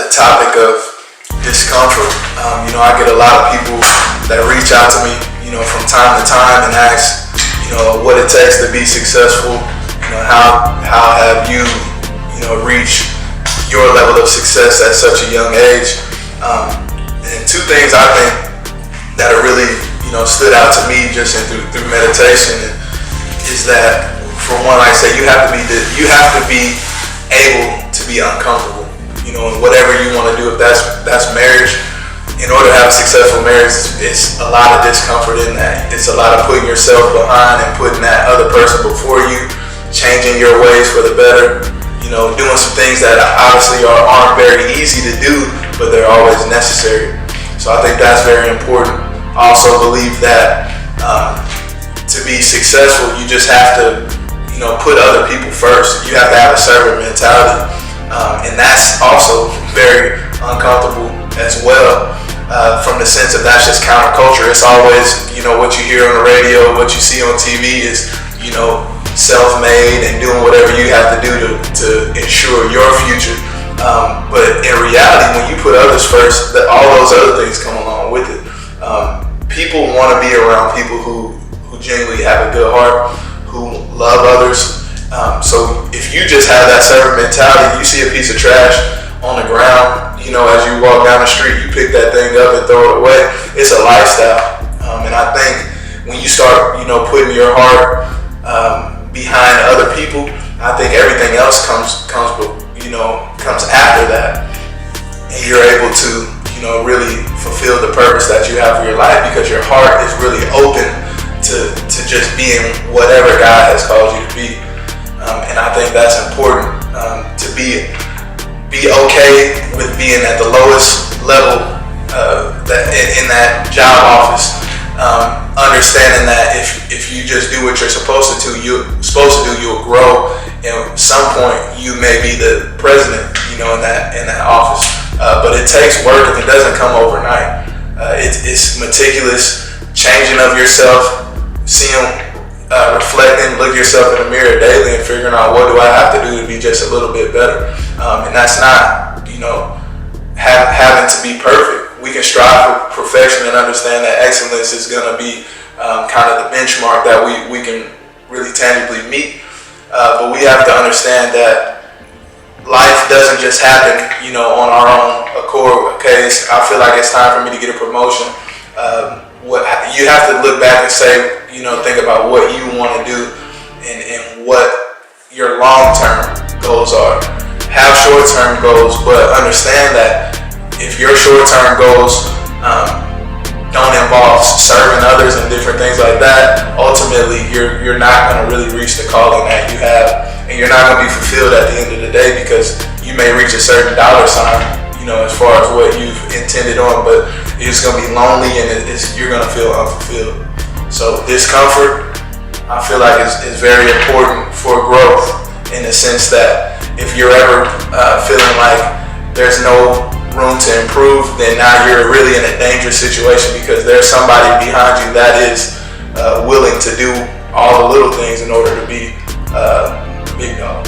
the topic of discomfort. I get a lot of people that reach out to me, from time to time and ask, what it takes to be successful. How have you, reached your level of success at such a young age? And two things I think that are really, stood out to me just through meditation is that, for one, like I say, you have to be able to be uncomfortable. Whatever you want to do, if that's marriage. In order to have a successful marriage, it's a lot of discomfort in that. It's a lot of putting yourself behind and putting that other person before you, changing your ways for the better, doing some things that obviously aren't very easy to do, but they're always necessary. So I think that's very important. I also believe that to be successful, you just have to, put other people first. You have to have a servant mentality, and that's also very uncomfortable as well. From the sense of that's just counterculture. It's always, what you hear on the radio, what you see on TV is, self-made and doing whatever you have to do to ensure your future. But in reality, when you put others first, all those other things come along with it. People want to be around people who genuinely have a good heart, who love others. So if you just have that servant mentality, you see a piece of trash on the ground, as you walk down the street, you pick that thing up and throw it away. It's a lifestyle. And I think when you start, putting your heart behind other people, I think everything else comes after that. And you're able to, really fulfill the purpose that you have for your life because your heart is really open to just being whatever God has called you to be. And I think that's important, to be okay with being at the lowest level in that job office, understanding that if you just do what you're supposed to do, you'll grow. And at some point, you may be the president, in that office. But it takes work, and it doesn't come overnight. It's meticulous changing of yourself, seeing, reflecting, look yourself in the mirror daily, and figuring out what do I have to do to be just a little bit better. And that's not, having to be perfect. We can strive for perfection and understand that excellence is going to be kind of the benchmark that we can really tangibly meet. But we have to understand that life doesn't just happen, on our own accord. Okay, I feel like it's time for me to get a promotion. You have to look back and say, think about what you want to do and what your long-term goals are. Have short-term goals, but understand that if your short-term goals don't involve serving others and different things like that, ultimately you're not going to really reach the calling that you have, and you're not going to be fulfilled at the end of the day because you may reach a certain dollar sign, as far as what you've intended on, but it's going to be lonely and you're going to feel unfulfilled. So discomfort, I feel like is very important for growth, in the sense that if you're ever feeling like there's no room to improve, then now you're really in a dangerous situation because there's somebody behind you that is willing to do all the little things in order to be big dog.